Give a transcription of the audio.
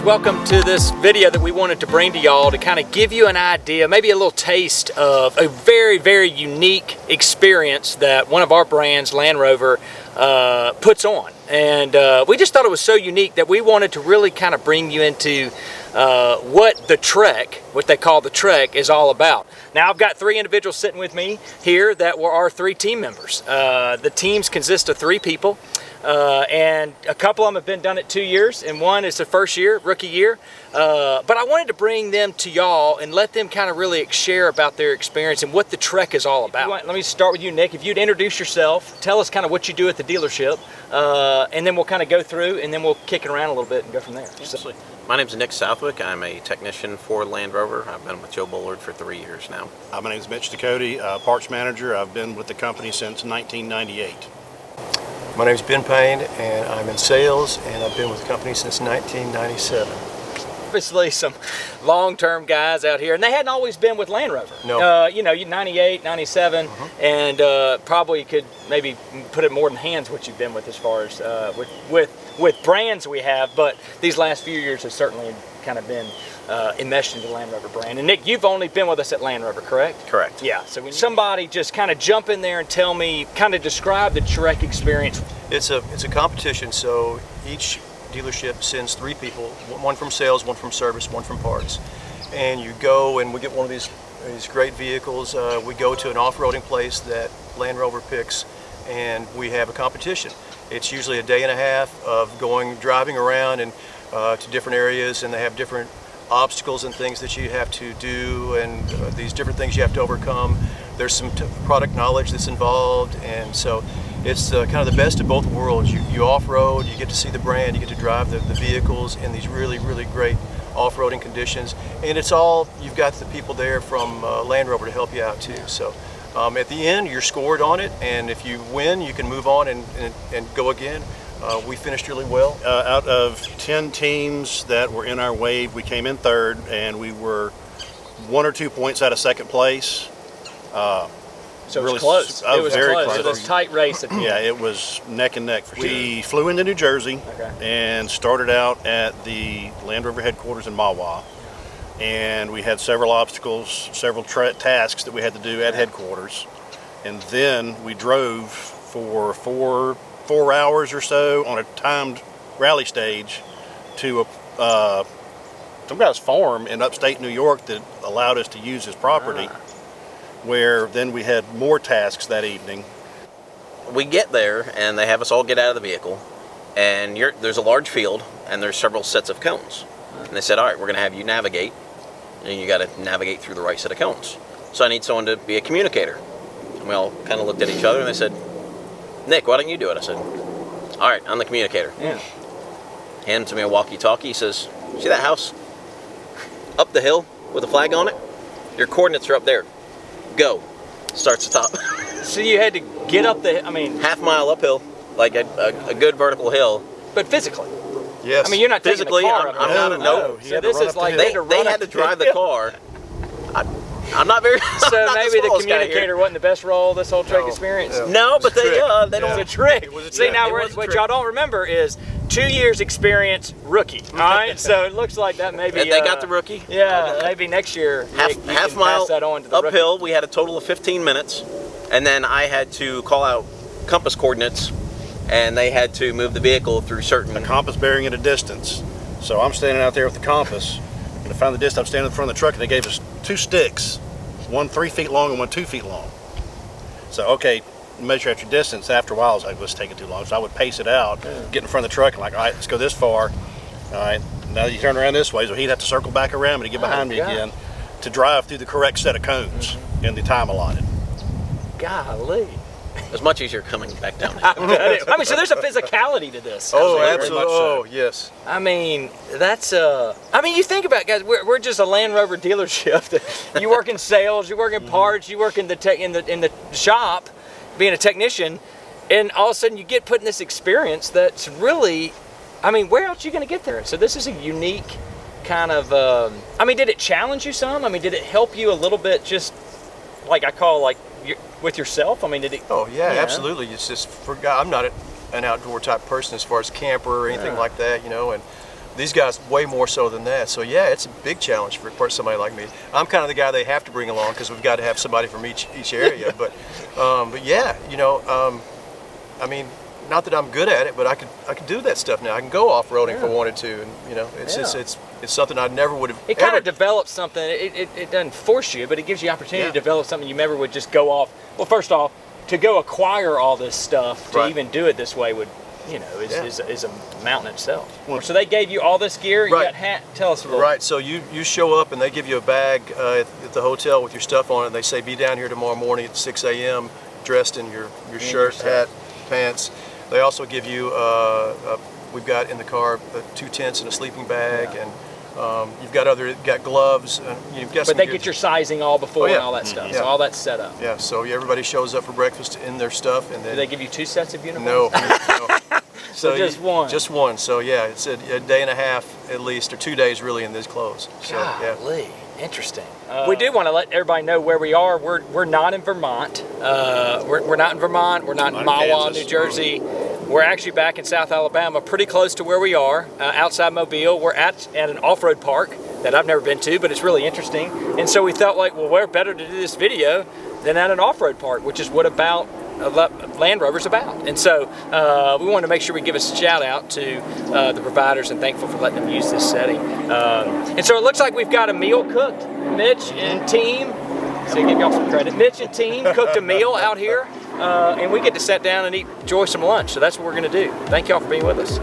Welcome to this video that we wanted to bring to y'all to kind of give you an idea, maybe a little taste of a very, very unique experience that one of our brands, Land Rover, puts on. And we just thought it was so unique that we wanted to really kind of bring you into what the trek, what they call the trek, is all about. Now, I've got three individuals sitting with me here that were our three team members. The teams consist of three people. And a couple of them have been done it 2 years, and one is the first year, rookie year. But I wanted to bring them to y'all and let them kind of really share about their experience and what the trek is all about. Let me start with you, Nick. If you'd introduce yourself, tell us kind of what you do at the dealership, and then we'll kind of go through, and then we'll kick it around a little bit and go from there. So, my name is Nick Southwick. I'm a technician for Land Rover. I've been with Joe Bullard for 3 years now. My name is Mitch Ducote, parts manager. I've been with the company since 1998. My name is Ben Payne, and I'm in sales, and I've been with the company since 1997. Obviously some long-term guys out here, and they hadn't always been with Land Rover. No. You know, 98, 97, and probably could maybe put it more in hands what you've been with as far as with brands we have, but these last few years have certainly kind of been enmeshed into the Land Rover brand. And Nick, you've only been with us at Land Rover, correct? Correct. Yeah, so when somebody just kind of jump in there and tell me, kind of describe the Trek experience. It's a competition, so each dealership sends 3 people, one from sales, one from service, one from parts. And you go and we get one of these great vehicles. We go to an off-roading place that Land Rover picks, and we have a competition. It's usually a day and a half of driving around and to different areas, and they have different obstacles and things that you have to do, and these different things you have to overcome. There's some product knowledge that's involved, and so it's kind of the best of both worlds. You off-road, you get to see the brand, you get to drive the vehicles in these really, really great off-roading conditions, and it's all, you've got the people there from Land Rover to help you out too. So at the end, you're scored on it, and if you win, you can move on and go again. We finished really well. Out of 10 teams that were in our wave, we came in third, and we were 1 or 2 points out of second place. So it was close. It was very close. close. So this tight race. Yeah, it was neck and neck for sure. We flew into New Jersey and started out at the Land Rover headquarters in Mahwah. And we had several obstacles, several tasks that we had to do at headquarters. And then we drove for four hours or so on a timed rally stage to some guy's farm in upstate New York that allowed us to use his property, where then we had more tasks that evening. We get there, and they have us all get out of the vehicle, and there's a large field, and there's several sets of cones. And they said, all right, we're going to have you navigate, and you got to navigate through the right set of cones. So I need someone to be a communicator. And we all kind of looked at each other, and they said, Nick, why don't you do it? I said, all right, I'm the communicator. Yeah. Handed to me a walkie-talkie. He says, see that house up the hill with a flag on it? Your coordinates are up there. Go. Starts the top. So you had to get up the, half-mile uphill, like a good vertical hill. But physically. Yes. I mean, you're not taking Physically, the car I'm up. not a No. So this is like they had to drive the car. I'm not very. So maybe the communicator wasn't the best role of this whole Trek experience. No, but they don't. It's a trick. See, now what y'all don't remember is 2 years experience rookie. All right, so it looks like that maybe. They got the rookie. Yeah, maybe next year. Half mile that on to the uphill. rookie. We had a total of 15 minutes, and then I had to call out compass coordinates, and they had to move the vehicle through certain. A compass bearing at a distance. So I'm standing out there with the compass, and to find the distance, I'm standing in front of the truck, and they gave us 2 sticks, one 3 feet long and one 2 feet long. So okay, measure out your distance. After a while, I was taking too long, so I would pace it out, get in front of the truck, and like, all right, let's go this far. All right, now you turn around this way, so he'd have to circle back around me to get behind me again to drive through the correct set of cones in the time allotted. Golly. It was much easier coming back down. I mean, so there's a physicality to this. Oh, absolutely. Oh, yes. I mean, that's I mean, you think about it, guys. We're just a Land Rover dealership. You work in sales, you work in parts, you work in the shop, being a technician, and all of a sudden you get put in this experience that's really, I mean, where else are you going to get there? So this is a unique kind of. I mean, did it challenge you some? I mean, did it help you a little bit? Just like I call like. With yourself? I mean, did it? Oh yeah, absolutely. It's just I'm not an outdoor type person as far as camper or anything like that, you know. And These guys way more so than that. So yeah, it's a big challenge for somebody like me. I'm kind of the guy they have to bring along because we've got to have somebody from each area. But yeah, you know, I mean, not that I'm good at it, but I could do that stuff now. I can go off-roading if I wanted to, and you know, it's something I never would have. It kind of develops something. It doesn't force you, but it gives you opportunity to develop something you never would just go off. Well, first off, to go acquire all this stuff to even do it this way would, you know, is a mountain itself. Well, so they gave you all this gear. You got hat. Tell us a little. Right. So you show up and they give you a bag at the hotel with your stuff on it. And they say be down here tomorrow morning at 6 a.m. dressed in your shirt, hat, pants. They also give you we've got in the car 2 tents and a sleeping bag, and you've got gloves. You've got. But they get your sizing all before and all that stuff. Yeah. So all that's set up. Yeah. So everybody shows up for breakfast in their stuff, and then. Do they give you 2 sets of uniforms? No. So just one. Just one. So yeah, it's a day and a half at least, or 2 days really in these clothes. So Golly. Interesting. We do want to let everybody know where we are. We're not in Vermont. We're not in Vermont. We're not in Mahwah, New Jersey. We're actually back in South Alabama, pretty close to where we are, outside Mobile. We're at an off-road park that I've never been to, but it's really interesting. And so we felt like, well, where better to do this video than at an off-road park, which is what Land Rover's about. And so we wanted to make sure we give a shout out to the providers and thankful for letting them use this setting. And so it looks like we've got a meal cooked. Mitch and team, so give y'all some credit. Mitch and team cooked a meal out here, and we get to sit down and enjoy some lunch. So that's what we're going to do. Thank y'all for being with us.